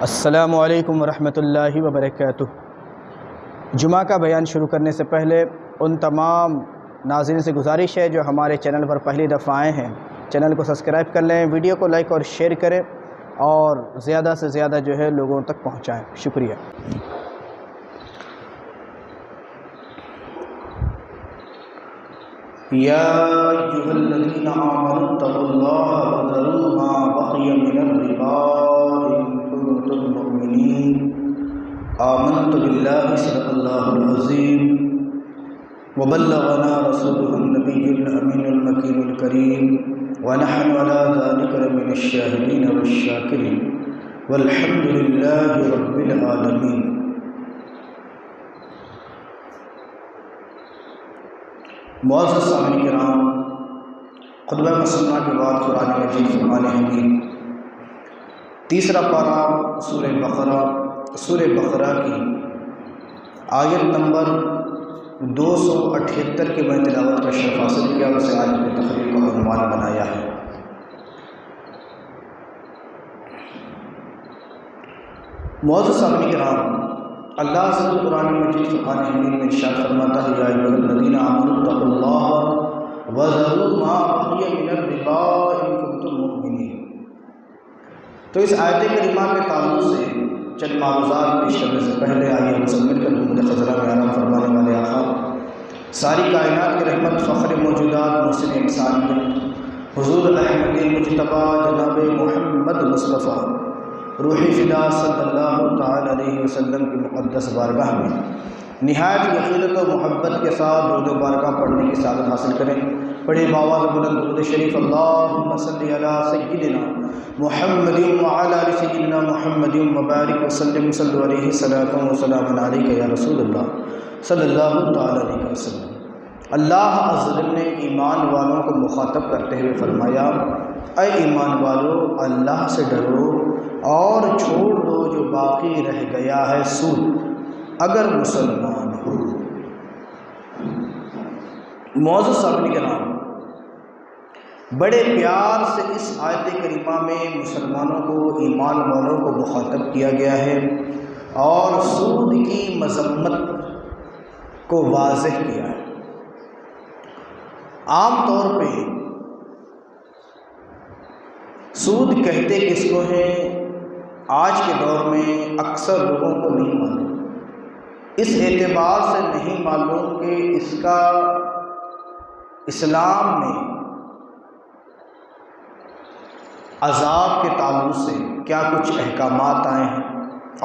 السلام علیکم ورحمۃ اللہ وبرکاتہ۔ جمعہ کا بیان شروع کرنے سے پہلے ان تمام ناظرین سے گزارش ہے جو ہمارے چینل پر پہلی دفعہ آئے ہیں، چینل کو سبسکرائب کر لیں، ویڈیو کو لائک اور شیئر کریں اور زیادہ سے زیادہ لوگوں تک پہنچائیں۔ شکریہ۔ یا ایھا الذین آمنوا اتقوا اللہ وذروا ما بقی من الربا ان کنتم مؤمنین۔ آمنت باللہ صدق اللہ العظیم وبلغنا رسولہ النبی الامین المکین الکریم ونحن علی ذلک لمن الشاہدین والشاکرین والحمد للہ رب العالمین۔ معزز سامعین کرام، خطبہ مسلمہ کے بعد قرآن مجید فرمان حمید تیسرا پارہ سورہ بقرہ کی آیت نمبر 278 کے میں تلاوت کا شرف حاصل کیا، اسے آج اپنی تقریر کا عنوان بنایا ہے۔ معزز سامعین کرام، اللہ سے قرآن مجید فرقان حمید میں ارشاد فرماتا ہے، یا ایھا الذین آمنوا اتقوا اللہ وذروا ما بقی من الربا ان کنتم مؤمنین۔ تو اس آیت کریمہ کے تعلق سے چند معروضات پیش کرنے سے پہلے آئیے ہم سب مل کر حکمت خضرہ میں آرام فرمانے والے آقا، ساری کائنات کی رحمت، فخر موجودات، محسن انسانیت، حضور احمد مجتبیٰ جناب محمد مصطفیٰ روحی فدا صلی اللہ تعالی علیہ وسلم کی مقدس بارگاہ میں نہایت یقینت و محبت کے ساتھ درود و بارگاہ پڑھنے کی سعادت حاصل کریں۔ پڑھیں باواز بلند درود شریف، اللہم صلی علی سیدنا محمد وعلی آل سیدنا محمد وبارک وسلم، صلی علیہ صلاۃ و سلام علیک یا رسول اللہ صلی اللہ تعالی علیہ وسلم۔ اللہ عز و جل نے ایمان والوں کو مخاطب کرتے ہوئے فرمایا، اے ایمان والو، اللہ سے ڈرو اور چھوڑ دو جو باقی رہ گیا ہے سود، اگر مسلمان ہو۔ معزز سامعین کرام، بڑے پیار سے اس آیت کریمہ میں مسلمانوں کو، ایمان والوں کو مخاطب کیا گیا ہے اور سود کی مذمت کو واضح کیا ہے۔ عام طور پہ سود کہتے کس کو ہیں، آج کے دور میں اکثر لوگوں کو نہیں معلوم، اس اعتبار سے نہیں معلوم کہ اس کا اسلام میں عذاب کے تعلق سے کیا کچھ احکامات آئے ہیں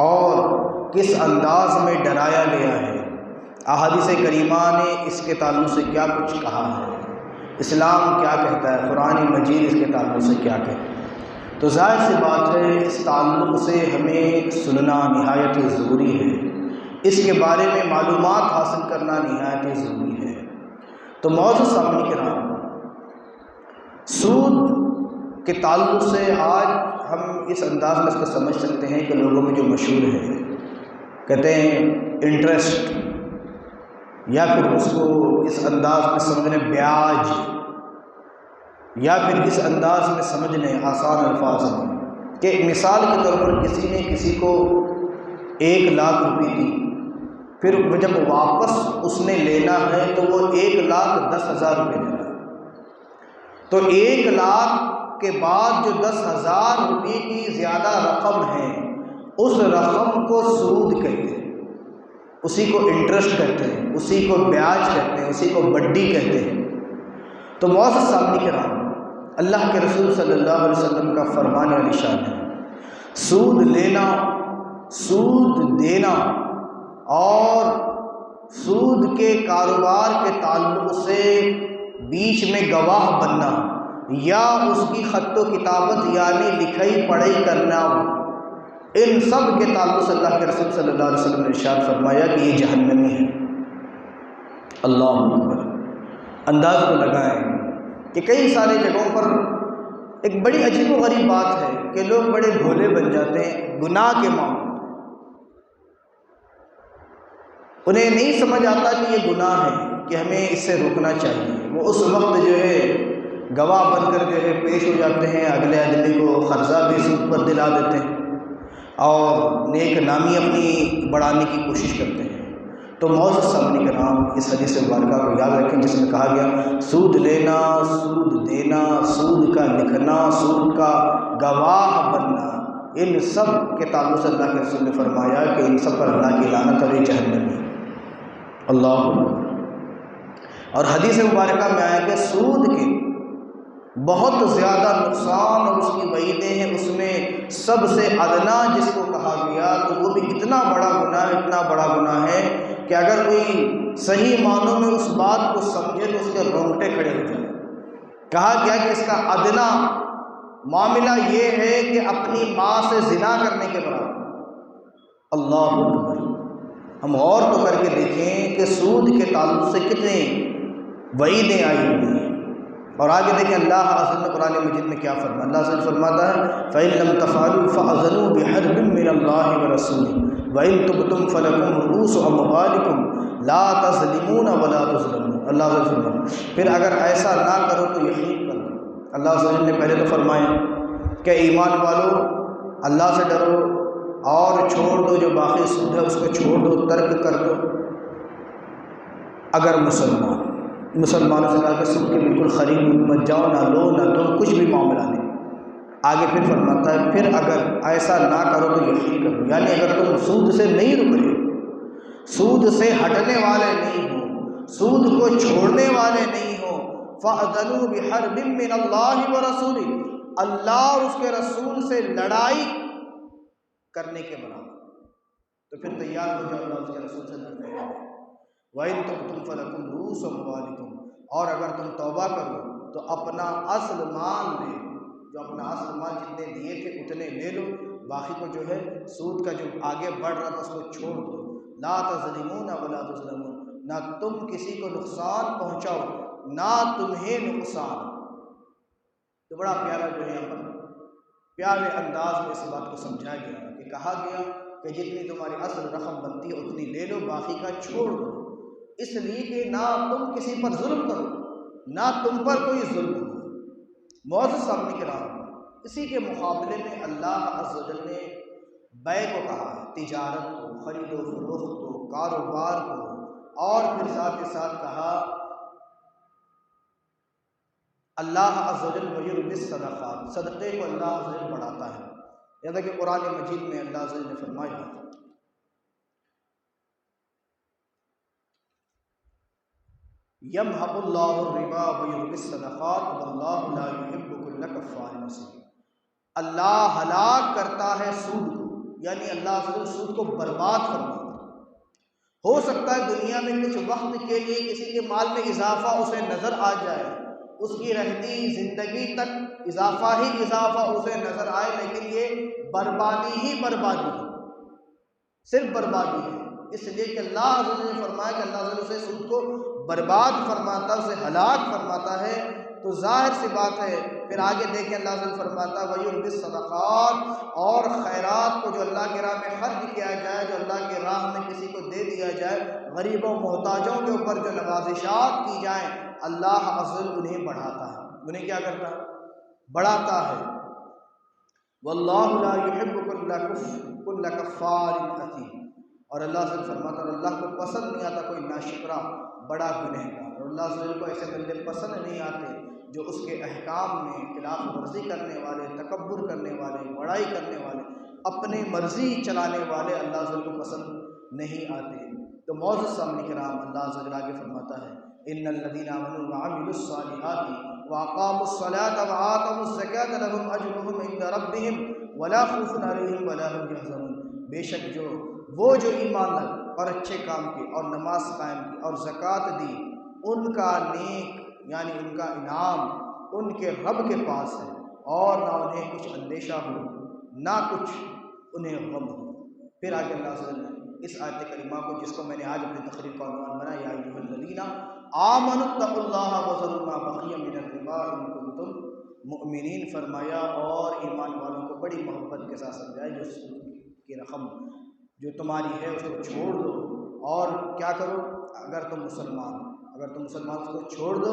اور کس انداز میں ڈرایا گیا ہے، احادیث کریمہ نے اس کے تعلق سے کیا کچھ کہا ہے، اسلام کیا کہتا ہے، قرآن مجید اس کے تعلق سے کیا کہتا ہے۔ تو ظاہر سی بات ہے اس تعلق سے ہمیں سننا نہایت ضروری ہے، اس کے بارے میں معلومات حاصل کرنا نہایت ضروری ہے۔ تو معزز سامعین کرام، سود کے تعلق سے آج ہم اس انداز میں اس کو سمجھ سکتے ہیں کہ لوگوں میں جو مشہور ہے، کہتے ہیں انٹرسٹ، یا پھر اس کو اس انداز میں سمجھنے بیاج، یا پھر اس انداز میں سمجھ لیں آسان الفاظ میں کہ مثال کے طور پر کسی نے کسی کو 1 لاکھ روپے دی، پھر جب واپس اس نے لینا ہے تو وہ 1,10,000 روپے لے رہا ہے، تو 1 لاکھ کے بعد جو 10,000 روپے کی زیادہ رقم ہے، اس رقم کو سود کہتے ہیں، اسی کو انٹرسٹ کہتے ہیں، اسی کو بیاج کہتے ہیں، اسی کو وڈی کہتے ہیں۔ تو معزز سامعین کرام، اللہ کے رسول صلی اللہ علیہ وسلم کا فرمان علی شان ہے، سود لینا، سود دینا اور سود کے کاروبار کے تعلق سے بیچ میں گواہ بننا یا اس کی خط و کتابت یعنی لکھائی پڑھائی کرنا، ان سب کے تعلق سے اللہ کے رسول صلی اللہ علیہ وسلم نے ارشاد فرمایا کہ یہ جہنمی ہے۔ اللہ اکبر۔ انداز کو لگائیں کہ کئی سارے جگہوں پر ایک بڑی عجیب و غریب بات ہے کہ لوگ بڑے بھولے بن جاتے ہیں گناہ کے معاملے میں، انہیں نہیں سمجھ آتا کہ یہ گناہ ہے کہ ہمیں اس سے روکنا چاہیے، وہ اس وقت گواہ بن کر پیش ہو جاتے ہیں، اگلے آدمی کو قرضہ بھی سود پر دلا دیتے ہیں، اور نیک نامی اپنی بڑھانے کی کوشش کرتے ہیں۔ تو معزز سامعین کرام، اس حدیث مبارکہ کو یاد رکھیں جس میں کہا گیا سود لینا، سود دینا، سود کا لکھنا، سود کا گواہ بننا، ان سب کے تعلق سے اللہ کے رسول نے فرمایا کہ ان سب پر اللہ کی لعنت اور جہنم ہے۔ اللہ اکبر۔ اور حدیث مبارکہ میں آیا کہ سود کے بہت زیادہ نقصان اور اس کی وعیدیں ہیں، اس میں سب سے ادنا جس کو کہا گیا تو وہ بھی اتنا بڑا گناہ، اتنا بڑا گناہ ہے کہ اگر کوئی صحیح معنوں میں اس بات کو سمجھے تو اس کے رونگٹے کھڑے ہو جائیں۔ کہا گیا کہ اس کا ادنا معاملہ یہ ہے کہ اپنی ماں سے زنا کرنے کے برابر۔ اللہ اکبر۔ ہم غور تو کر کے دیکھیں کہ سود کے تعلق سے کتنے وعیدیں آئی ہوئی ہیں۔ اور آگے دیکھیں اللہ عز و جل نے قرآن مجید میں کیا فرمایا۔ اللہ عز و جل فرماتا ہے فَإِن لَّمْ تَفْعَلُوا فَأَذَنُوا بِحَرْبٍ مِّنَ اللَّهِ وَرَسُولِهِ وَإِن تُبْتُمْ فَلَكُمْ رُءُوسُ أَمْوَالِكُمْ لَا تَظْلِمُونَ وَلَا تُظْلَمُونَ۔ اللہ عز و جل فرماتا پھر اگر ایسا نہ کرو تو یقین کرو۔ اللہ عز و جل نے پہلے تو فرمایا کہ ایمان والو اللہ سے ڈرو اور چھوڑ دو جو باقی سود ہے اس کو چھوڑ دو، ترک کر دو۔ اگر مسلمانوں سے کہا کہ سود کے بالکل قریب مت جاؤ، نہ لو نہ دو، کچھ بھی معاملہ نہیں۔ آگے پھر فرماتا ہے پھر اگر ایسا نہ کرو تو یقین کرو، یعنی اگر تم سود سے نہیں رک رہے، سود سے ہٹنے والے نہیں ہو، سود کو چھوڑنے والے نہیں ہو، فَأَذَنُوا بِحَرْبٍ مِّنَ اللَّهِ وَرَسُولِهِ، اللہ اور اس کے رسول سے لڑائی کرنے کے برابر، تو پھر تیار ہو جاؤ اللہ اس کے رسول سے لڑنے کے۔ وَإِن تُبْتُمْ فَلَكُمْ رُءُوسُ أَمْوَالِكُمْ، اور اگر تم توبہ کرو تو اپنا اصل مال لے، جو اپنا اصل مال جتنے دیے تھے اتنے لے لو، باقی کو جو ہے سود کا جو آگے بڑھ رہا تھا اس کو چھوڑ دو۔ لا تظلمون ولا تظلمون، نہ تم کسی کو نقصان پہنچاؤ نہ تمہیں نقصان۔ تو بڑا پیارا جو ہے یہاں پر پیارے انداز میں اس بات کو سمجھایا گیا کہ کہا گیا کہ جتنی تمہاری اصل رقم بنتی ہے اتنی لے لو، باقی کا چھوڑ دو، اس لیے کہ نہ تم کسی پر ظلم کرو نہ تم پر کوئی ظلم ہو۔ معزز سامعین کرام، اسی کے مقابلے میں اللہ عز و جل نے بیع کو کہا، تجارت کو، خرید و فروخت کو، کاروبار کو، اور پھر ساتھ کے ساتھ کہا اللہ عز و جل وَيُرْبِي الصَّدَقَاتِ، صدقے کو اللہ عز و جل بڑھاتا ہے۔ جیسا کہ قرآن مجید میں اللہ عز و جل نے فرمایا یمحق اللہ الربا ویربی الصدقات واللہ لا یحب کل کفار نثیم، اللہ ہلاک کرتا ہے سود کو، یعنی اللہ عز و جل سود کو برباد فرماتا ہے۔ ہو سکتا ہے دنیا میں کچھ وقت کے لیے کسی کے مال میں اضافہ اسے نظر آ جائے، اس کی رہتی زندگی تک اضافہ ہی اضافہ اسے نظر آئے، لیکن یہ بربادی ہی بربادی ہے، صرف بربادی ہے۔ اس لیے کہ اللہ عز و جل نے فرمایا کہ اللہ عز و جل اسے سود کو برباد فرماتا ہے، اسے ہلاک فرماتا ہے، تو ظاہر سی بات ہے پھر آگے دیکھیں اللہ عز و جل فرماتا ہے وَيُرْبِي الصَّدَقَاتِ، اور خیرات کو جو اللہ کی راہ میں خرچ کیا جائے، جو اللہ کی راہ میں کسی کو دے دیا جائے، غریبوں محتاجوں کے اوپر جو نوازشات کی جائیں، اللہ عز و جل انہیں بڑھاتا ہے، انہیں کیا کرتا ہے؟ بڑھاتا ہے۔ وَاللَّهُ لَا يُحِبُّ كُلَّ كَفَّارٍ أَثِيمٍ، اور اللہ عز و جل فرماتا ہے اللہ کو پسند نہیں آتا کوئی ناشکرا بڑا گنہگار، اور اللہ عز و جل کو ایسے بندے پسند نہیں آتے جو اس کے احکام میں خلاف ورزی کرنے والے، تکبر کرنے والے، بڑائی کرنے والے، اپنے مرضی چلانے والے اللہ عز و جل کو پسند نہیں آتے۔ تو معزز سامعین کرام، اللہ عز و جل آگے فرماتا ہے ان الذین آمنوا وعملوا الصالحات واقاموا الصلاة وآتوا الزکاة لهم اجرهم عند ربهم ولا خوف علیہم ولا هم یحزنون، بے شک وہ جو ایمان لائے اور اچھے کام کیے اور نماز قائم کی اور زکوٰۃ دی، ان کا نیک یعنی ان کا انعام ان کے رب کے پاس ہے، اور نہ انہیں کچھ اندیشہ ہو نہ کچھ انہیں غم ہو۔ پھر آگے اللہ عز و جل نے اس آیت کریمہ کو، جس کو میں نے آج اپنی تقریر کا عنوان بنایا یا ایھا الذین آمنوا اتقوا اللہ وذروا ما بقی من الربا ان کنتم مؤمنین، فرمایا اور ایمان والوں کو بڑی محبت کے ساتھ سمجھایا جو سود کی رقم جو تمہاری ہے اس کو چھوڑ دو، اور کیا کرو اگر تم مسلمان اس کو چھوڑ دو،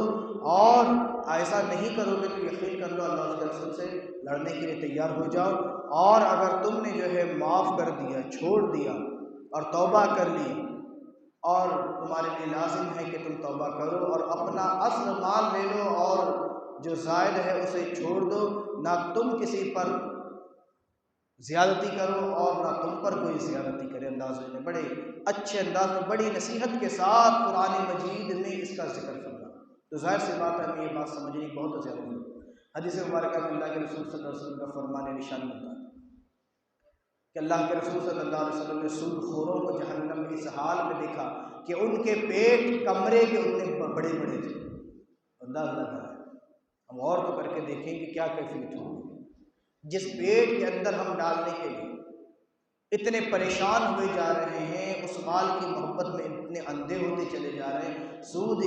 اور ایسا نہیں کرو گے تو یقین کر لو اللہ اس کے رسول سے لڑنے کے لیے تیار ہو جاؤ، اور اگر تم نے جو ہے معاف کر دیا، چھوڑ دیا اور توبہ کر لی، اور تمہارے لیے لازم ہے کہ تم توبہ کرو اور اپنا اصل مال لے لو اور جو زائد ہے اسے چھوڑ دو، نہ تم کسی پر زیادتی کرو اور نہ تم پر کوئی زیادتی کرے۔ اللہ نے بڑے اچھے انداز میں بڑی نصیحت کے ساتھ قرآن مجید میں اس کا ذکر فرمایا۔ تو ظاہر سی بات ہے ہمیں یہ بات سمجھنی بہت زیادہ ہے۔ حدیث مبارکہ میں اللہ کے رسول صلی اللہ علیہ وسلم کا فرمان نشان ہوتا ہے کہ اللہ کے رسول صلی اللہ علیہ وسلم نے سود خوروں کو جہنم میں اس حال میں دیکھا کہ ان کے پیٹ کمرے کے اتنے بڑے بڑے تھے۔ انداز لگا ہے، ہم اور تو کر کے دیکھیں کہ کیا کیفیت ہوگی جس پیٹ کے اندر ہم ڈالنے کے لیے اتنے پریشان ہوئے جا رہے ہیں، اس مال کی محبت میں اتنے اندھے ہوتے چلے جا رہے ہیں، سود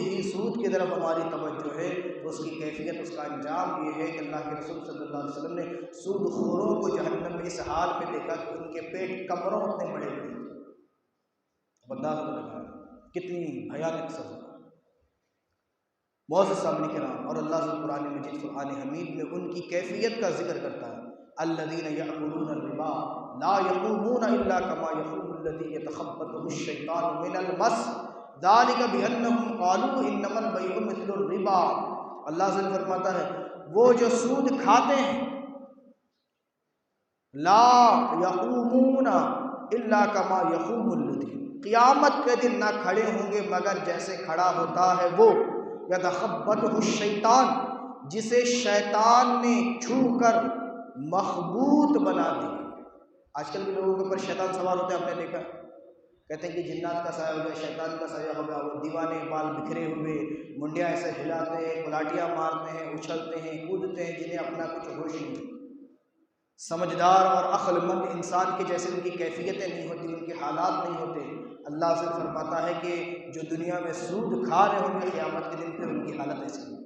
کی طرف ہماری توجہ ہے، تو اس کی کیفیت، اس کا انجام یہ ہے کہ اللہ کے رسول صلی اللہ علیہ وسلم نے سود خوروں کو جہنم میں اس حال میں دیکھا کہ ان کے پیٹ کمروں اتنے بڑے بڑے تھے۔ انداز لگا کتنی بھیانک سزا۔ معزز سامعین کرام، اور اللہ سے قرآن مجید فرقان حمید میں ان کی کیفیت کا ذکر کرتا ہے، الذین یأکلون الربا لا یقومون الا کما یقوم الذی یتخبطہ الشیطان من المس ذلک بانہم قالوا انما البیع مثل الربا۔ اللہ سے فرماتا ہے وہ جو سود کھاتے ہیں، لا یقومون الا کما یقوم الذی، قیامت کے دن نہ کھڑے ہوں گے مگر جیسے کھڑا ہوتا ہے وہ یتخبطہ الشیطان، جسے شیطان نے چھو کر مخبوط بنا دی۔ آج کل بھی لوگوں کے اوپر شیطان سوار ہوتے ہیں، آپ نے دیکھا، کہتے ہیں کہ جنات کا سایہ ہو گیا، شیطان کا سایہ ہو گیا، وہ دیوانے بال بکھرے ہوئے، منڈیاں ایسے ہلاتے ہیں، کلاٹیاں مارتے ہیں، اچھلتے ہیں، کودتے ہیں، جنہیں اپنا کچھ ہوش نہیں۔ سمجھدار اور عقل مند انسان کے جیسے ان کی کیفیتیں نہیں ہوتی، ان کے حالات نہیں ہوتے۔ اللہ سے فرماتا ہے کہ جو دنیا میں سود کھا رہے ہوں گے، قیامت کے دن پھر ان کی حالت ایسی ہوگی،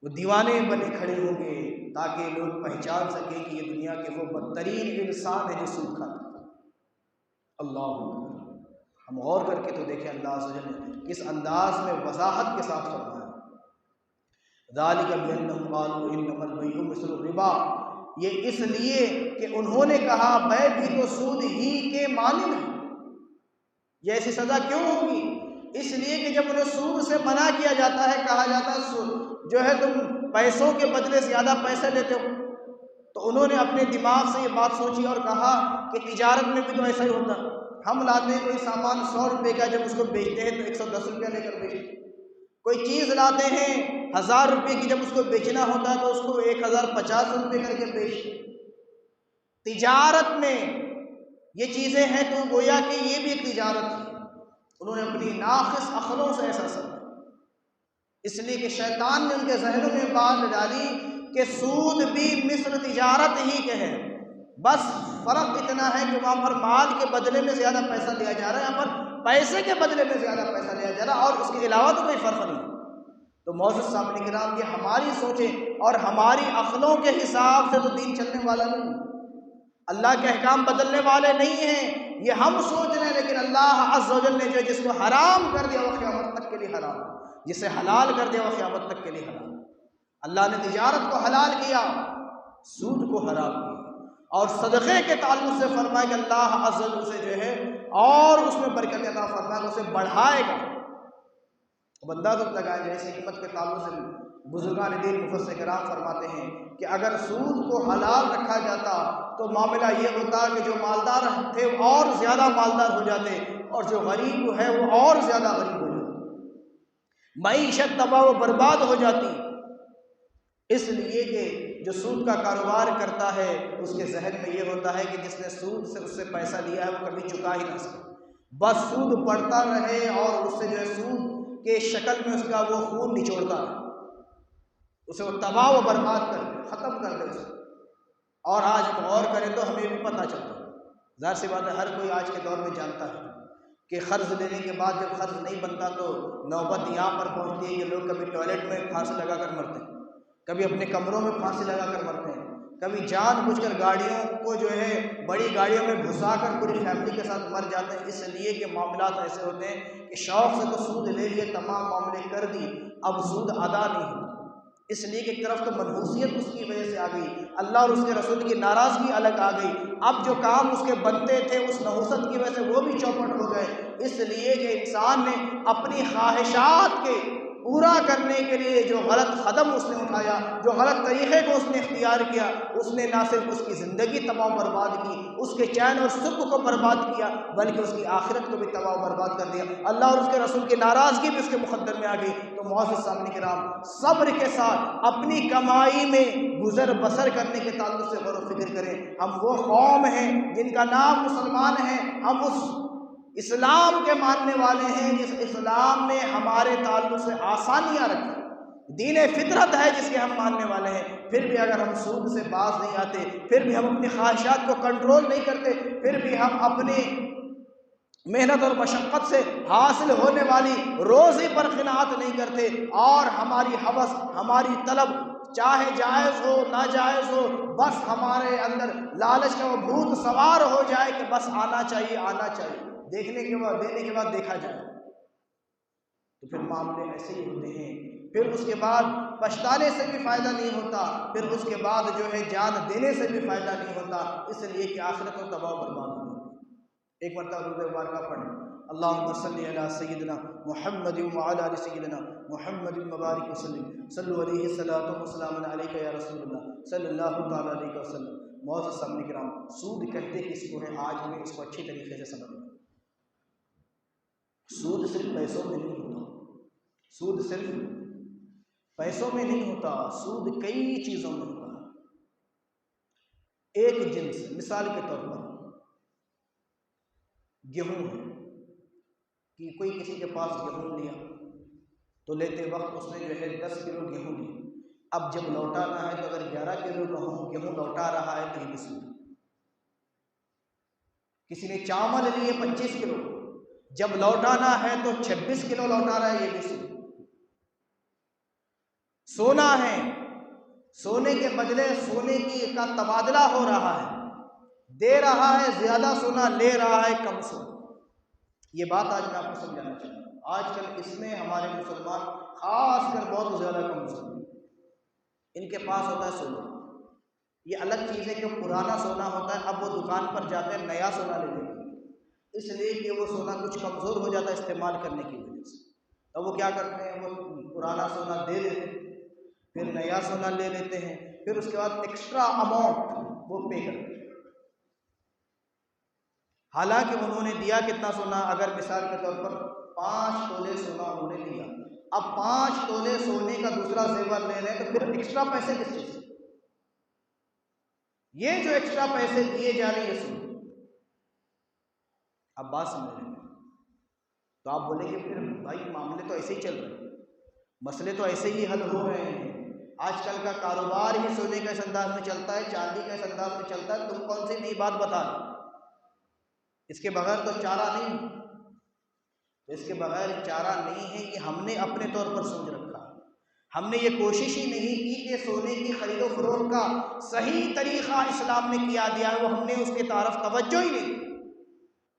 وہ دیوانے بنے کھڑے ہوں گے تاکہ لوگ پہچان سکیں کہ یہ دنیا کے وہ بدترین انسان ہے جو سود کھاتا ہے۔ اللہ اکبر۔ ہم غور کر کے تو دیکھیں اللہ عز و جل نے کس انداز میں وضاحت کے ساتھ فرمایا، ذالک بانہم قالوا انما البیع مثل الربا، یہ اس لیے کہ انہوں نے کہا بیع بھی تو سود ہی کے مانند ہے۔ یہ ایسی سزا کیوں ہوگی؟ اس لیے کہ جب انہیں سود سے منع کیا جاتا ہے، کہا جاتا ہے جو ہے تم پیسوں کے بدلے زیادہ پیسے لیتے ہو، تو انہوں نے اپنے دماغ سے یہ بات سوچی اور کہا کہ تجارت میں بھی تو ایسا ہی ہوتا ہے، ہم لاتے ہیں کوئی سامان 100 روپے کا، جب اس کو بیچتے ہیں تو 110 روپیہ لے کر بیچتے ہیں، کوئی چیز لاتے ہیں 1000 روپے کی، جب اس کو بیچنا ہوتا ہے تو اس کو 1050 روپے کر کے بیچتے ہیں۔ تجارت میں یہ چیزیں ہیں تو گویا کہ یہ بھی ایک تجارت ہے۔ انہوں نے اپنی ناقص عقلوں سے ایسا سمجھا، اس لیے کہ شیطان نے ان کے ذہنوں میں بات ڈالی کہ سود بھی مثل تجارت ہی کے ہے، بس فرق اتنا ہے کہ وہاں پر مال کے بدلے میں زیادہ پیسہ لیا جا رہا ہے، یہاں پر پیسے کے بدلے میں زیادہ پیسہ لیا جا رہا ہے، اور اس کے علاوہ تو کوئی فرق نہیں۔ تو معزز سامعین کرام، یہ ہماری سوچیں اور ہماری عقلوں کے حساب سے تو دین چلنے والا نہیں، اللہ کے احکام بدلنے والے نہیں ہیں، یہ ہم سوچ رہے ہیں، لیکن اللہ عز و جل نے جس کو حرام کر دیا وہ قیامت تک کے لیے حرام، جسے حلال کر دیا وہ قیامت تک کے لیے حلال۔ اللہ نے تجارت کو حلال کیا، سود کو حرام کیا، اور صدقے کے تعلق سے فرمایا کہ اللہ عز و جل سے جو ہے اور اس میں برکت عطا فرمائے گا، اسے بڑھائے گا۔ بندہ تو لگائے، جیسے حکمت کے تعلق سے بزرگان دین مفسر کرام فرماتے ہیں کہ اگر سود کو حلال رکھا جاتا تو معاملہ یہ ہوتا کہ جو مالدار تھے وہ اور زیادہ مالدار ہو جاتے، اور جو غریب ہے وہ اور زیادہ غریب ہو جاتے، معیشت تباہ و برباد ہو جاتی، اس لیے کہ جو سود کا کاروبار کرتا ہے اس کے ذہن میں یہ ہوتا ہے کہ جس نے سود سے اس سے پیسہ لیا ہے وہ کبھی چکا ہی نہ سکے، بس سود بڑھتا رہے اور اس سے جو ہے سود کے شکل میں اس کا وہ خون نچوڑتا رہے، اسے وہ تباہ و برباد کر دے، ختم کر دے اسے۔ اور آج غور کریں تو ہمیں بھی پتہ چلتا ہے، ظاہر سی بات ہے ہر کوئی آج کے دور میں جانتا ہے کہ قرض لینے کے بعد جب قرض نہیں بنتا تو نوبت یہاں پر پہنچتی ہے کہ لوگ کبھی ٹوائلٹ میں پھانسی لگا کر مرتے ہیں، کبھی اپنے کمروں میں پھانسی لگا کر مرتے ہیں، کبھی جان بوجھ کر گاڑیوں کو جو ہے بڑی گاڑیوں میں گھسا کر پوری فیملی کے ساتھ مر جاتے ہیں، اس لیے کہ معاملات ایسے ہوتے ہیں کہ شوق سے تو سود لے لیے، تمام معاملے کر دی، اب سود ادا نہیں ہوتا، اس لیے کہ ایک طرف تو منحوسیت اس کی وجہ سے آ گئی، اللہ اور اس کے رسول کی ناراضگی الگ آ گئی، اب جو کام اس کے بنتے تھے اس نحوست کی وجہ سے وہ بھی چوپٹ ہو گئے، اس لیے کہ انسان نے اپنی خواہشات کے پورا کرنے کے لیے جو غلط قدم اس نے اٹھایا، جو غلط طریقے کو اس نے اختیار کیا، اس نے نہ صرف اس کی زندگی تباہ و برباد کی، اس کے چین اور سکھ کو برباد کیا، بلکہ اس کی آخرت کو بھی تباہ و برباد کر دیا، اللہ اور اس کے رسول کی ناراضگی بھی اس کے مقدر میں آ گئی۔ تو معزز سامعین کرام، صبر کے ساتھ اپنی کمائی میں گزر بسر کرنے کے تعلق سے غور و فکر کریں۔ ہم وہ قوم ہیں جن کا نام مسلمان ہے، ہم اس اسلام کے ماننے والے ہیں جس اسلام نے ہمارے تعلق سے آسانیاں رکھی، دین فطرت ہے جس کے ہم ماننے والے ہیں، پھر بھی اگر ہم سود سے باز نہیں آتے، پھر بھی ہم اپنی خواہشات کو کنٹرول نہیں کرتے، پھر بھی ہم اپنی محنت اور مشقت سے حاصل ہونے والی روزی پر قناعت نہیں کرتے، اور ہماری ہوس، ہماری طلب چاہے جائز ہو ناجائز ہو، بس ہمارے اندر لالچ کا وہ بھوت سوار ہو جائے کہ بس آنا چاہیے آنا چاہیے، دیکھنے کے بعد دینے کے بعد دیکھا جائے، تو پھر معاملے ایسے ہی ہوتے ہیں، پھر اس کے بعد پچھتانے سے بھی فائدہ نہیں ہوتا، پھر اس کے بعد جو ہے جان دینے سے بھی فائدہ نہیں ہوتا، اس لیے کہ آخرت کو تباہ و برباد ہو جاتی ہے۔ ایک مرتبہ درود مبارکہ پڑھیں، اللہم صلی علی سیدنا محمد وعلی آل سیدنا محمد مبارک وسلم، صلو علیہ الصلاۃ والسلام علیک یا رسول اللہ صلی اللہ تعالی علیہ وسلم۔ معزز سامعین کرام، سود کہتے کس کو ہے، آج ہمیں اس کو اچھی طریقے سے سمجھیں۔ سود صرف پیسوں میں نہیں ہوتا، سود صرف پیسوں میں نہیں ہوتا، سود کئی چیزوں میں ہوتا ہے۔ ایک جنس، مثال کے طور پر گیہوں ہے کہ کوئی کسی کے پاس گیہوں لیا تو لیتے وقت اس نے جو ہے 10 کلو گیہوں لی، اب جب لوٹانا ہے تو اگر 11 کلو گیہوں لوٹا رہا ہے تو یہ بھی سود۔ کسی نے چاول لیے 25 کلو، جب لوٹانا ہے تو 26 کلو لوٹا رہا ہے، یہ بھی سود۔ سونا ہے، سونے کے بدلے سونے کا تبادلہ ہو رہا ہے، دے رہا ہے زیادہ سونا، لے رہا ہے کم سونا۔ یہ بات آج میں آپ کو سمجھانا چاہتا ہوں۔ آج کل اس میں ہمارے مسلمان خاص کر بہت زیادہ کمزور ہیں، ان کے پاس ہوتا ہے سونا، یہ الگ چیز ہے کہ پرانا سونا ہوتا ہے، اب وہ دکان پر جاتے ہیں نیا سونا لے لیں گے، اس لیے کہ وہ سونا کچھ کمزور ہو جاتا ہے استعمال کرنے کی وجہ سے، اب وہ کیا کرتے ہیں، وہ پرانا سونا دے دیتے ہیں، پھر نیا سونا لے لیتے ہیں، پھر اس کے بعد ایکسٹرا اماؤنٹ وہ پے کرتے ہیں، حالانکہ انہوں نے دیا کتنا سونا، اگر مثال کے طور پر 5 تولے سونا انہوں نے دیا، اب 5 تولے سونے کا دوسرا زیور لے رہے ہیں، تو پھر ایکسٹرا پیسے کس چیز سے، یہ جو ایکسٹرا پیسے دیے جا رہے ہیں سونا۔ اب بات سمجھ رہے ہیں تو آپ بولیں گے پھر بھائی معاملے تو ایسے ہی چل رہے ہیں، مسئلے تو ایسے ہی حل ہو رہے ہیں، آج کل کا کاروبار ہی سونے کا اس انداز میں چلتا ہے، چاندی کا اس انداز میں چلتا ہے، تم کون سی نئی بات بتا رہے، اس کے بغیر تو چارہ نہیں، تو اس کے بغیر چارہ نہیں ہے، یہ ہم نے اپنے طور پر سوچ رکھا، ہم نے یہ کوشش ہی نہیں کی کہ سونے کی خرید و فروخت کا صحیح طریقہ اسلام نے کیا دیا ہے، وہ ہم نے اس کی طرف توجہ ہی نہیں،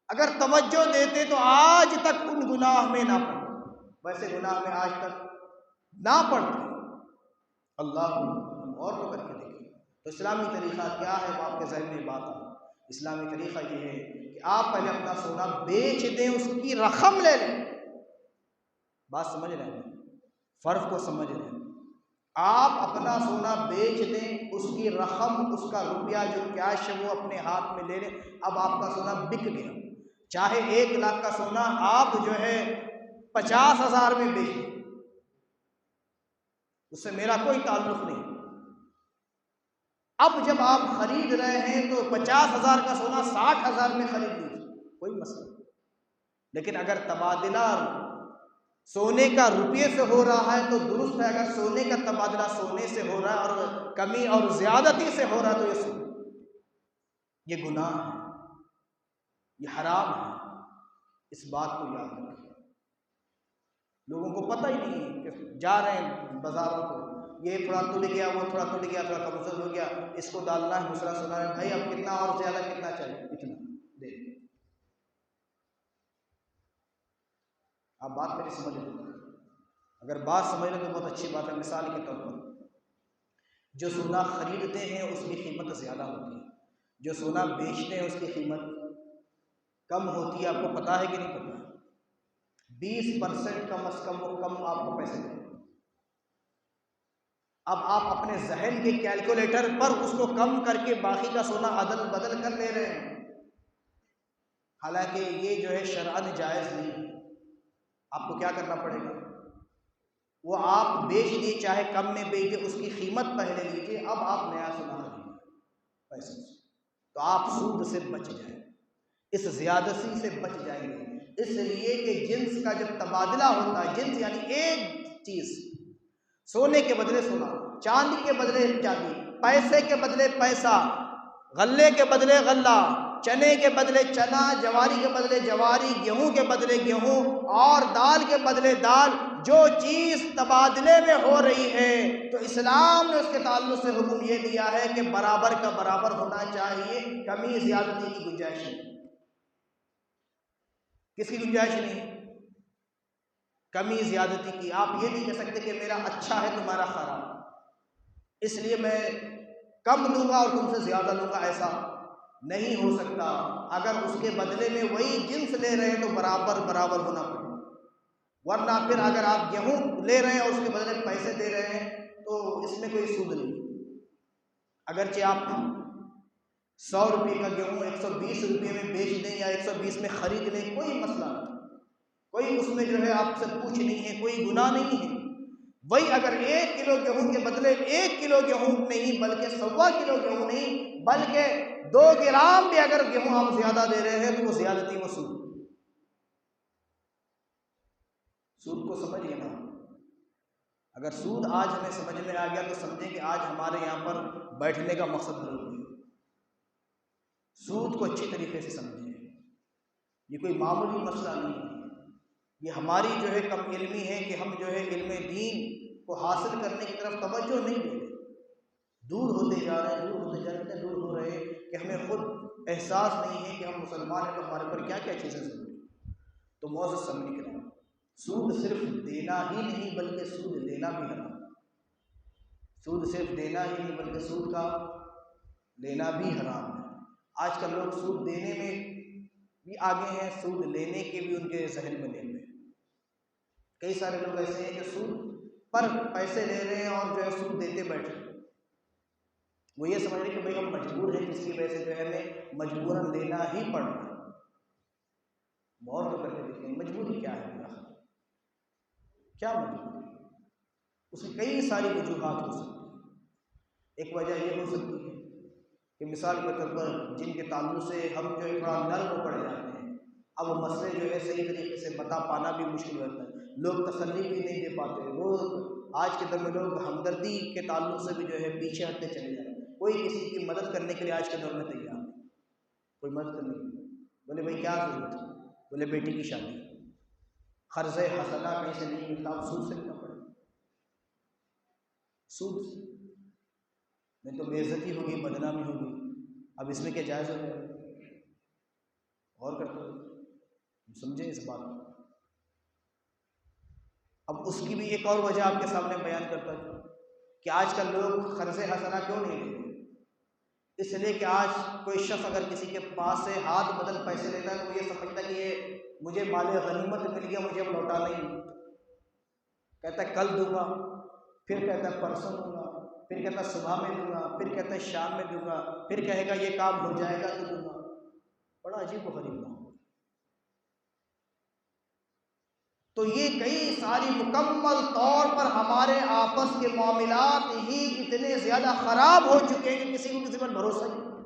اگر توجہ دیتے تو آج تک ان گناہ میں نہ پڑتے، ویسے گناہ میں آج تک نہ پڑتے، اللہ اور تو کر کے دیکھیں۔ تو اسلامی طریقہ کیا ہے، آپ کے ذہن میں بات آ، اسلامی طریقہ یہ ہے کہ آپ پہلے اپنا سونا بیچ دیں، اس کی رقم لے لیں، بات سمجھ رہے ہیں، فرق کو سمجھ رہے ہیں، آپ اپنا سونا بیچ دیں، اس کی رقم، اس کا روپیہ جو کیش ہے وہ اپنے ہاتھ میں لے لیں، اب آپ کا سونا بک گیا، چاہے 1 لاکھ کا سونا آپ جو ہے 50,000 میں بیچ دیں، اس سے میرا کوئی تعلق نہیں، اب جب آپ خرید رہے ہیں تو 50,000 کا سونا 60,000 میں خرید لیجیے، کوئی مسئلہ نہیں، لیکن اگر تبادلہ سونے کا روپیے سے ہو رہا ہے تو درست ہے، اگر سونے کا تبادلہ سونے سے ہو رہا ہے اور کمی اور زیادتی سے ہو رہا ہے تو یہ سونا، یہ گناہ ہے، یہ حرام ہے، اس بات کو یاد رکھیں۔ لوگوں کو پتہ ہی نہیں کہ جا رہے ہیں بازاروں کو، یہ تھوڑا ٹوٹ گیا، وہ تھوڑا ٹوٹ گیا، تھوڑا کمزور ہو گیا، اس کو ڈالنا ہے، دوسرا سنا ہے، بھائی اب کتنا اور زیادہ کتنا چاہیے، اتنا دے، آپ بات میری سمجھ لیں، اگر بات سمجھ لیں تو بہت اچھی بات ہے۔ مثال کے طور پر جو سونا خریدتے ہیں اس کی قیمت زیادہ ہوتی ہے، جو سونا بیچتے ہیں اس کی قیمت کم ہوتی ہے۔ آپ کو پتہ ہے کہ نہیں پتہ؟ 20% کم از کم وہ کم آپ کو پیسے دیں۔ اب آپ اپنے ذہن کے کیلکولیٹر پر اس کو کم کر کے باقی کا سونا عدل بدل کر لے رہے ہیں، حالانکہ یہ جو ہے شرعاً جائز نہیں ہے۔ آپ کو کیا کرنا پڑے گا؟ وہ آپ بیچ دیے، چاہے کم میں بیچ دیے، اس کی قیمت پہلے لیجیے، اب آپ نیا سونا خریدیں پیسے سے، تو آپ سود سے بچ جائیں، اس زیادتی سے بچ جائیں گے۔ اس لیے کہ جنس کا جب تبادلہ ہوتا ہے، جنس یعنی ایک چیز، سونے کے بدلے سونا، چاندی کے بدلے چاندی، پیسے کے بدلے پیسہ، غلے کے بدلے غلہ، چنے کے بدلے چنا، جواری کے بدلے جواری، گیہوں کے بدلے گیہوں، اور دال کے بدلے دال، جو چیز تبادلے میں ہو رہی ہے تو اسلام نے اس کے تعلق سے حکم یہ دیا ہے کہ برابر کا برابر ہونا چاہیے، کمی زیادتی کی گنجائش نہیں۔ کس کی گنجائش نہیں؟ کمی زیادتی کی۔ آپ یہ نہیں کہہ سکتے کہ میرا اچھا ہے تمہارا خراب، اس لیے میں کم لوں گا اور تم سے زیادہ لوں گا، ایسا نہیں ہو سکتا۔ اگر اس کے بدلے میں وہی جنس لے رہے ہیں تو برابر برابر ہونا پڑے، ورنہ پھر اگر آپ گیہوں لے رہے ہیں اور اس کے بدلے پیسے دے رہے ہیں تو اس میں کوئی سود نہیں۔ اگرچہ آپ 100 روپے کا گیہوں 120 روپے میں بیچ دیں یا 120 میں خرید لیں، کوئی مسئلہ نہیں، کوئی اس میں جو ہے آپ سے پوچھ نہیں ہے، کوئی گناہ نہیں ہے۔ وہی اگر 1 کلو گیہوں کے بدلے 1 کلو گیہوں نہیں بلکہ 1.25 کلو گیہوں نہیں بلکہ 2 گرام بھی اگر گیہوں آپ زیادہ دے رہے ہیں تو وہ زیادتی و سود۔ سود کو سمجھیے نا، اگر سود آج ہمیں سمجھ میں آ گیا تو سمجھیں کہ آج ہمارے یہاں پر بیٹھنے کا مقصد حل ہو گیا۔ سود کو اچھی طریقے سے سمجھیں، یہ کوئی معمولی مسئلہ نہیں ہے، یہ ہماری جو ہے کم علمی ہے کہ ہم جو ہے علم دین کو حاصل کرنے کی طرف توجہ نہیں دے رہے، دور ہوتے جا رہے ہیں، دور ہوتے جا رہے ہیں، اتنے دور ہو رہے ہیں کہ ہمیں خود احساس نہیں ہے کہ ہم مسلمان ہیں تو ہمارے پر کیا کیا چیزیں ضروری ہیں۔ تو معزز سامعین کرام، سود صرف دینا ہی نہیں بلکہ سود لینا بھی حرام، سود صرف دینا ہی نہیں بلکہ سود کا لینا بھی حرام ہے۔ آج کل لوگ سود دینے میں بھی آگے ہیں، سود لینے کے بھی ان کے ذہن میں نہیں ہوئے۔ کئی سارے لوگ ایسے ہیں جو سود پر پیسے لے رہے ہیں اور جو ہے سود دیتے بیٹھے، وہ یہ سمجھ رہے کہ بھئی ہم مجبور ہیں، جس کی وجہ سے جو ہے ہمیں مجبوراً لینا ہی پڑ رہا ہے۔ غور تو کر کے دیکھیں مجبوری کیا ہے، کیا مجبوری ہے؟ اس کی کئی ساری وجوہات ہو سکتی ہیں۔ ایک وجہ یہ ہو سکتی ہے کہ مثال کے طور پر جن کے تعلق سے ہم جو ہے تھوڑا نرم پڑ جاتے ہیں، اب وہ مسئلے جو ہے صحیح طریقے سے بتا پانا بھی مشکل ہوتا ہے، لوگ تسلی بھی نہیں دے پاتے، وہ آج کے دور میں لوگ ہمدردی کے تعلق سے بھی جو ہے پیچھے ہٹتے چلے جاتے ہیں۔ کوئی کسی کی مدد کرنے کے لیے آج کے دور میں تیار نہیں، کوئی مدد کرنے کے لیے، بولے بھائی کیا ضرورت ہے، بولے بیٹی کی شادی، قرض حسنہ کہیں سے نہیں ملتا، اب سود سے لینا پڑے، سود نہیں تو بے عزتی ہوگی، بدنامی ہوگی، اب اس میں کیا جائز ہو جائے؟ غور کرتے ہو، سمجھیں اس بات کو۔ اب اس کی بھی ایک اور وجہ آپ کے سامنے بیان کرتا ہوں کہ آج کل لوگ قرض حسنہ کیوں نہیں لیتے؟ اس لیے کہ آج کوئی شخص اگر کسی کے پاس سے ہاتھ بدل پیسے لیتا ہے تو وہ یہ سمجھتا ہے کہ یہ مجھے مال غنیمت مل گیا، مجھے اب لوٹانا ہی نہیں، کہتا ہے کل دوں گا، پھر کہتا ہے پرسوں دوں گا، پھر کہتا ہے صبح میں دوں گا، پھر کہتا ہے شام میں دوں گا، پھر کہے گا یہ کام ہو جائے گا تو دوں گا۔ بڑا عجیب و غریب معاملہ۔ تو یہ کئی ساری مکمل طور پر ہمارے آپس کے معاملات ہی اتنے زیادہ خراب ہو چکے ہیں کہ کسی کو کسی پر بھروسہ نہیں۔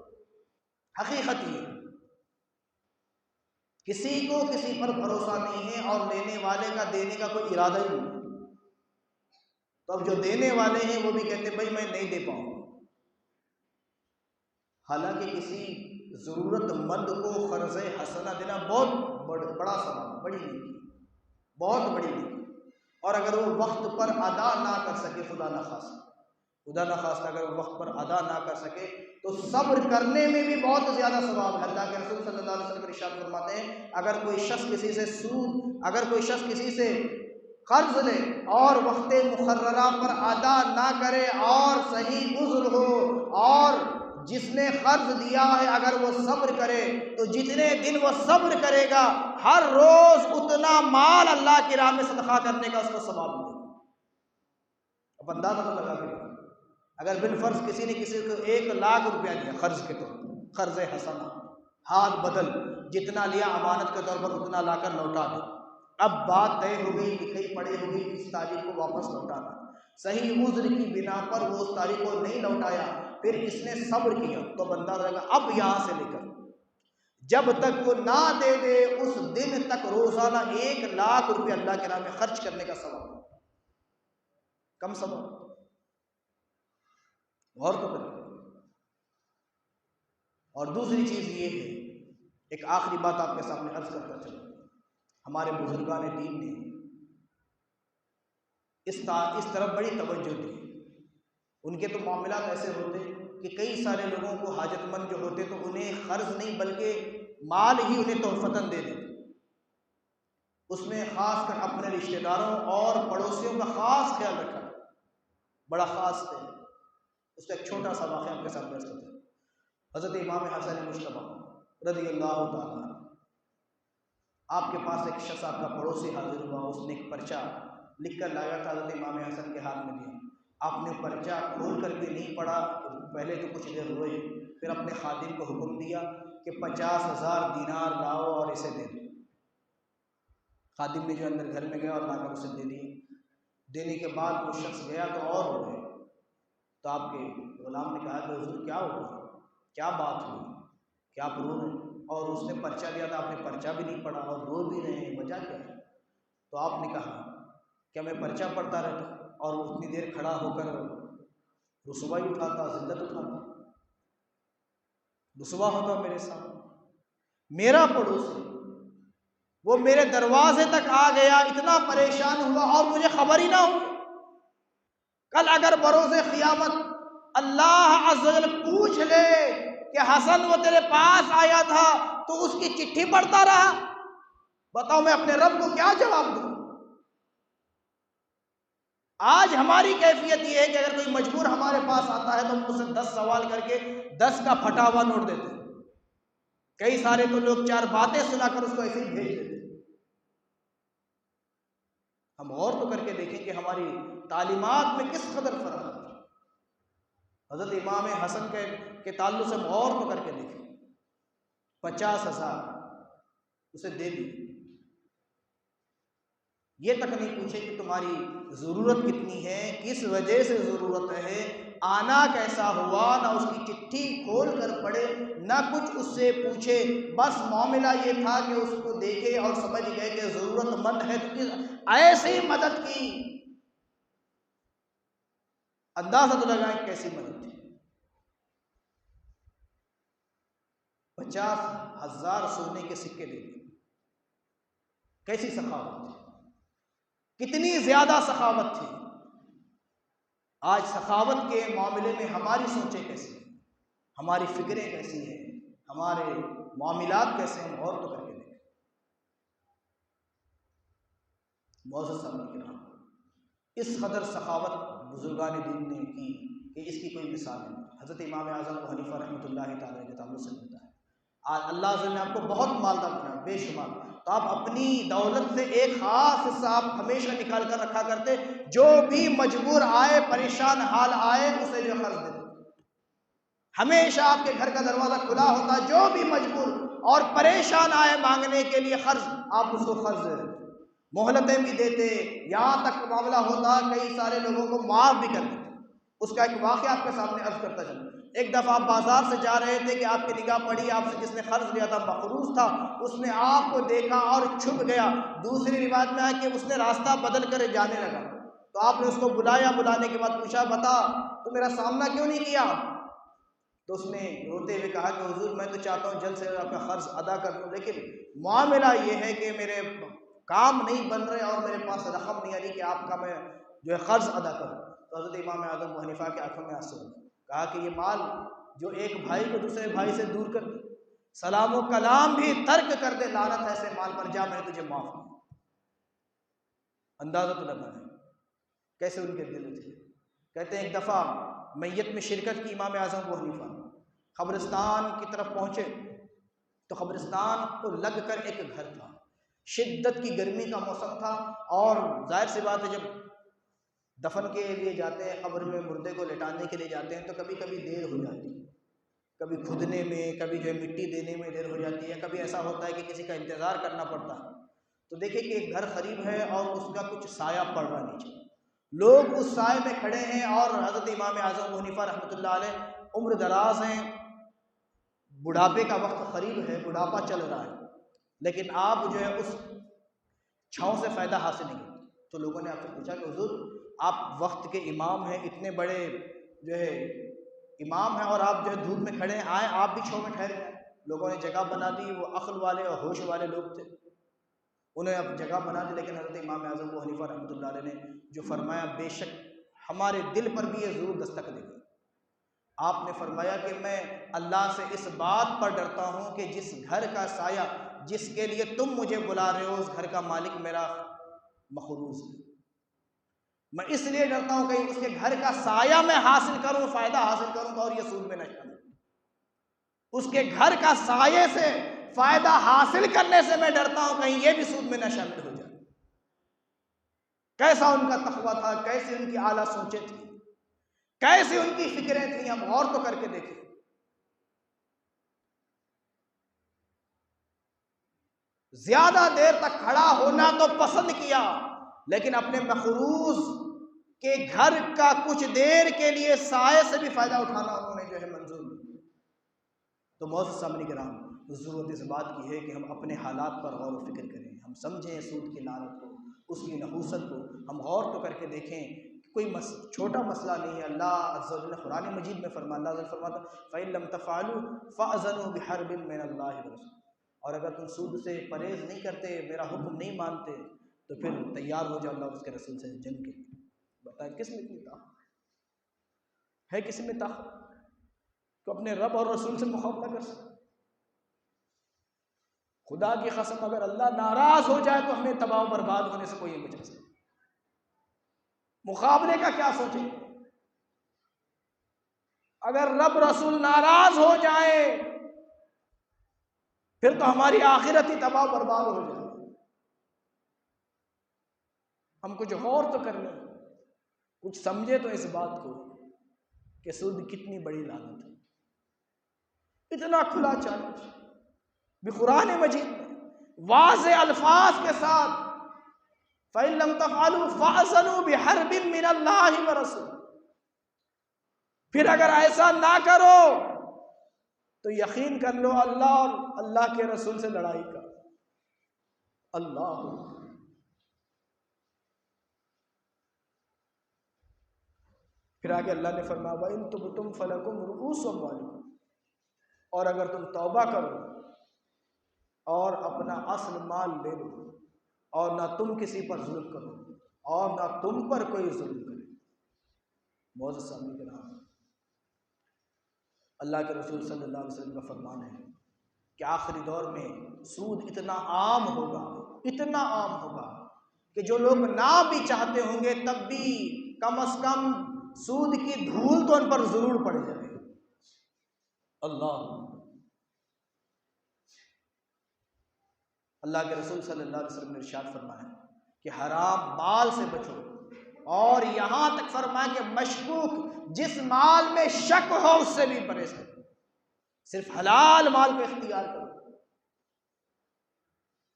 حقیقت یہ کسی کو کسی پر بھروسہ نہیں ہے، اور لینے والے کا دینے کا کوئی ارادہ ہی نہیں۔ تو اب جو دینے والے ہیں وہ بھی کہتے ہیں بھائی میں نہیں دے پاؤں، حالانکہ کسی ضرورت مند کو قرض حسنہ دینا بہت بڑا ثواب، بڑی نیکی، بہت بڑی نیکی۔ اور اگر وہ وقت پر ادا نہ کر سکے، خدا نخواستہ اگر وہ وقت پر ادا نہ کر سکے تو صبر کرنے میں بھی بہت زیادہ ثواب ہے۔ اللہ کے رسول صلی اللہ علیہ وسلم ارشاد فرماتے ہیں اگر کوئی شخص کسی سے قرض لے اور وقت مقررہ پر ادا نہ کرے اور صحیح عذر ہو، اور جس نے قرض دیا ہے اگر وہ صبر کرے تو جتنے دن وہ صبر کرے گا ہر روز اتنا مال اللہ کی راہ میں صدقہ کرنے کا اس کو ثواب ملے گا۔ اب اندازہ تو لگا کے اگر بالفرض کسی نے کسی کو 1,00,000 روپیہ دیا قرض کے طور پر، قرض حسنہ، حال بدل، جتنا لیا امانت کے طور پر اتنا لا کر لوٹا دے، اب بات طے ہو گئی، لکھئی پڑی ہو گئی، اس تاریخ کو واپس لوٹانا، صحیح عذر کی بنا پر وہ اس تاریخ کو نہیں لوٹایا، پھر اس نے صبر کیا تو بندہ رہے گا اب یہاں سے لے کر جب تک وہ نہ دے دے اس دن تک روزانہ 1,00,000 روپے اللہ کے راہ میں خرچ کرنے کا ثواب۔ کم ثواب غور تو کریں۔ اور دوسری چیز یہ ہے، ایک آخری بات آپ کے سامنے عرض کرتا چلوں، ہمارے بزرگان دین نے اس طرف بڑی توجہ دی۔ ان کے تو معاملات ایسے ہوتے کہ کئی سارے لوگوں کو حاجت مند جو ہوتے تو انہیں قرض نہیں بلکہ مال ہی انہیں تحفتاً دے دیتے۔ اس میں خاص کر اپنے رشتہ داروں اور پڑوسیوں کا خاص خیال رکھا، بڑا خاص ہے۔ اس کا ایک چھوٹا سا واقعہ آپ کے سامنے عرض کرتا ہوں۔ حضرت امام حسن مجتبیٰ رضی اللہ تعالیٰ، آپ کے پاس ایک شخص آپ کا پڑوسی حاضر ہوا، اس نے ایک پرچہ لکھ کر لایا تھا، حضرت امام حسن کے ہاتھ میں دیا۔ آپ نے پرچہ کھول کر کے نہیں پڑھا، پہلے تو کچھ دیر روئے، پھر اپنے خادم کو حکم دیا کہ 50,000 دینار لاؤ اور اسے دے دو۔ خادم نے جو اندر گھر میں گیا اور لا کر اسے دے دی۔ دینے کے بعد وہ شخص گیا تو اور روئے، تو آپ کے غلام نے کہا کہ حضور کیا ہوا، کیا بات ہوئی کہ آپ رو رہے ہیں؟ اور اس نے پرچہ دیا تھا، آپ نے پرچہ بھی نہیں پڑھا اور رو بھی رہے ہیں، وجہ کیا ہے؟ تو آپ نے کہا کہ میں پرچہ پڑھتا رہتا اور وہ اتنی دیر کھڑا ہو کر رسوائی اٹھاتا، ذلت اٹھاتا، رسوا ہوتا میرے سامنے۔ میرا پڑوسی وہ میرے دروازے تک آ گیا، اتنا پریشان ہوا اور مجھے خبر ہی نہ ہوئی۔ کل اگر بروز قیامت اللہ عز و جل پوچھ لے کہ حسن وہ تیرے پاس آیا تھا تو اس کی چٹھی پڑھتا رہا، بتاؤ میں اپنے رب کو کیا جواب دوں؟ آج ہماری کیفیت یہ ہے کہ اگر کوئی مجبور ہمارے پاس آتا ہے تو ہم اسے 10 سوال کر کے 10 کا پھٹا ہوا نوٹ دیتے ہیں۔ کئی سارے تو لوگ 4 باتیں سنا کر اس کو ایسے ہی بھیج دیتے ہیں۔ ہم غور تو کر کے دیکھیں کہ ہماری تعلیمات میں کس قدر فرق ہے۔ حضرت امام حسن کے تعلق سے ہم غور تو کر کے دیکھیں، 50,000 اسے دے دی، یہ تک نہیں پوچھے کہ تمہاری ضرورت کتنی ہے، کس وجہ سے ضرورت ہے، آنا کیسا ہوا، نہ اس کی چٹھی کھول کر پڑھے، نہ کچھ اس سے پوچھے، بس معاملہ یہ تھا کہ اس کو دیکھے اور سمجھ گئے کہ ضرورت مند ہے تو ایسی مدد کی۔ اندازہ تو لگائیں کیسی مدد تھی۔ 50,000 سونے کے سکے دے دیے، کیسی سخاوت تھی، کتنی زیادہ سخاوت تھی۔ آج سخاوت کے معاملے میں ہماری سوچیں کیسی ہیں، ہماری فکریں کیسی ہیں، ہمارے معاملات کیسے ہیں، غور تو کر کے دیکھیں۔ معزز سامعین کرام، اس قدر سخاوت بزرگان دین نے کی کہ اس کی کوئی مثال نہیں۔ حضرت امام اعظم ابو حنیفہ رحمۃ اللہ تعالیٰ کے تعلق سے ملتا ہے، آج اللہ عز و جل نے آپ کو بہت مالدار بنایا، بے شمار، تو آپ اپنی دولت سے ایک خاص حصہ آپ ہمیشہ نکال کر رکھا کرتے، جو بھی مجبور آئے، پریشان حال آئے، اسے جو قرض دے دو۔ ہمیشہ آپ کے گھر کا دروازہ کھلا ہوتا، جو بھی مجبور اور پریشان آئے مانگنے کے لیے قرض، آپ اس کو قرض دے دیتے، مہلتیں بھی دیتے، یہاں تک معاملہ ہوتا کئی سارے لوگوں کو معاف بھی کر دیتے۔ اس کا ایک واقعہ آپ کے سامنے عرض کرتا چلوں۔ ایک دفعہ آپ بازار سے جا رہے تھے کہ آپ کی نگاہ پڑی، آپ سے جس نے قرض لیا تھا مخروص تھا، اس نے آپ کو دیکھا اور چھپ گیا۔ دوسری روایت میں ہے کہ اس نے راستہ بدل کر جانے لگا، تو آپ نے اس کو بلایا، بلانے کے بعد پوچھا بتا تو میرا سامنا کیوں نہیں کیا؟ تو اس نے روتے ہوئے کہا کہ حضور میں تو چاہتا ہوں جلد سے جلد آپ کا قرض ادا کر دوں، لیکن معاملہ یہ ہے کہ میرے کام نہیں بن رہے اور میرے پاس رقم نہیں آ رہی کہ آپ کا میں جو ہے قرض ادا کروں۔ تو حضرت امام اعظم ابو حنیفہ کے آنکھوں میں آنسو ہوئے، کہا کہ یہ مال جو ایک بھائی کو دوسرے بھائی سے دور کر دے، سلام و کلام بھی ترک کر دے، لعنت ایسے مال پر، جا میں نے تجھے معاف کیا۔ اندازہ تو لگانا ہے کیسے ان کے دل تھے۔ کہتے ہیں ایک دفعہ میت میں شرکت کی امام اعظم ابو حنیفہ، قبرستان کی طرف پہنچے تو قبرستان کو لگ کر ایک گھر تھا، شدت کی گرمی کا موسم تھا، اور ظاہر سی بات ہے جب دفن کے لیے جاتے ہیں، قبر میں مردے کو لٹانے کے لیے جاتے ہیں تو کبھی کبھی دیر ہو جاتی ہے، کبھی کھودنے میں، کبھی جو ہے مٹی دینے میں دیر ہو جاتی ہے، کبھی ایسا ہوتا ہے کہ کسی کا انتظار کرنا پڑتا ہے۔ تو دیکھیں کہ ایک گھر قریب ہے اور اس کا کچھ سایہ پڑ رہا نیچے، لوگ اس سائے میں کھڑے ہیں، اور حضرت امام اعظم ابو حنیفہ رحمۃ اللہ علیہ عمر دراز ہیں، بڑھاپے کا وقت قریب ہے، بڑھاپا چل رہا ہے، لیکن آپ جو ہے اس چھاؤں سے فائدہ حاصل نہیں کرتے۔ تو لوگوں نے آپ سے پوچھا کہ حضور آپ وقت کے امام ہیں، اتنے بڑے جو ہے امام ہیں، اور آپ جو ہے دھوپ میں کھڑے ہیں، آئیں آپ بھی چھاؤں میں ٹھہرے ہیں۔ لوگوں نے جگہ بنا دی، وہ عقل والے اور ہوش والے لوگ تھے، انہیں اب جگہ بنا دی، لیکن حضرت امام اعظم ابو حنیفہ رحمۃ اللہ علیہ نے جو فرمایا بے شک ہمارے دل پر بھی یہ ضرور دستک دے گا۔ آپ نے فرمایا کہ میں اللہ سے اس بات پر ڈرتا ہوں کہ جس گھر کا سایہ جس کے لیے تم مجھے بلا رہے ہو اس گھر کا مالک میرا مخروض ہے، میں اس لیے ڈرتا ہوں کہ اس کے گھر کا سایہ میں حاصل کروں، فائدہ حاصل کروں اور یہ سود میں نہ شامل ہو۔ اس کے گھر کا سایے سے فائدہ حاصل کرنے سے میں ڈرتا ہوں کہیں یہ بھی سود میں نہ شامل ہو جائے۔ کیسا ان کا تقویٰ تھا، کیسی ان کی اعلیٰ سوچیں تھیں، کیسی ان کی فکریں تھیں، ہم غور تو کر کے دیکھیں۔ زیادہ دیر تک کھڑا ہونا تو پسند کیا، لیکن اپنے مخروض کے گھر کا کچھ دیر کے لیے سائے سے بھی فائدہ اٹھانا انہوں نے جو ہے منظور نہیں۔ تو معزز سامعین کرام، ضرورت اس بات کی ہے کہ ہم اپنے حالات پر غور و فکر کریں، ہم سمجھیں سود کی لعنت کو، اس کی نحوست کو، ہم غور تو کر کے دیکھیں کہ کوئی چھوٹا مسئلہ نہیں ہے۔ اللہ عز و جل قرآن مجید میں اللہ عز و جل فرماتا فَإِن لَمْ تَفْعَلُوا فَأْذَنُوا بِحَرْبٍ مِّنَ اللَّهِ وَرَسُولِهِ، اور اگر تم سود سے پرہیز نہیں کرتے، میرا حکم نہیں مانتے، تو پھر تیار ہو جاؤ اللہ اور اس کے رسول سے جنگ کے لیے۔ بتائیں کس میں اتنی طاقت ہے، کس میں طاقت تو اپنے رب اور رسول سے مقابلہ کر سکتے؟ خدا کی قسم اگر اللہ ناراض ہو جائے تو ہمیں تباہ و برباد ہونے سے کوئی نہیں بچا سکتا۔ مقابلے کا کیا سوچیں؟ اگر رب رسول ناراض ہو جائے پھر تو ہماری آخرت ہی تباہ و برباد ہو جائے۔ ہم کچھ غور تو کر لیں، کچھ سمجھے تو اس بات کو کہ سود کتنی بڑی لعنت ہے۔ اتنا کھلا چیلنج بقرآن مجید میں واضح الفاظ کے ساتھ فَإِن لَمْ تَفْعَلُوا فَأْذَنُوا بِحَرْبٍ مِّنَ اللَّهِ وَرَسُولِهِ، پھر اگر ایسا نہ کرو تو یقین کر لو اللہ اور اللہ کے رسول سے لڑائی کا۔ اللہ پھر آگے اللہ نے فرمایا وَإِن تُبْتُمْ فَلَكُمْ رُءُوسُ أَمْوَالِكُمْ، اور اگر تم توبہ کرو اور اپنا اصل مال لے لو اور نہ تم کسی پر ظلم کرو اور نہ تم پر کوئی ظلم کرے۔ معزز سامعین کرام، اللہ کے رسول صلی اللہ علیہ وسلم کا فرمان ہے کہ آخری دور میں سود اتنا عام ہوگا، اتنا عام ہوگا کہ جو لوگ نہ بھی چاہتے ہوں گے تب بھی کم از کم سود کی دھول تو ان پر ضرور پڑ جائے۔ اللہ کے رسول صلی اللہ علیہ وسلم نے ارشاد فرمایا کہ حرام مال سے بچو، اور یہاں تک فرمایا کہ مشکوک جس مال میں شک ہو اس سے بھی پرہیز کرو، صرف حلال مال کو اختیار کرو۔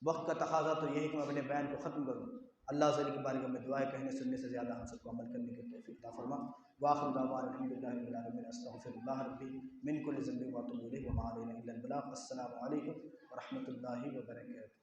وقت کا تقاضا تو یہی کہ میں اپنے بیان کو ختم کروں۔ اللہ عز و جل کی بارگاہ میں دعائیں کہنے سننے سے زیادہ ہم سب کو عمل کرنے کی توفیق عطا فرما۔ وآخر دعوانا الحمدللہ رب العالمین، استغفر اللہ ربی من کل ذنب واتوب الیہ وما علینا الا البلاغ۔ السلام علیکم ورحمۃ اللہ وبرکاتہ۔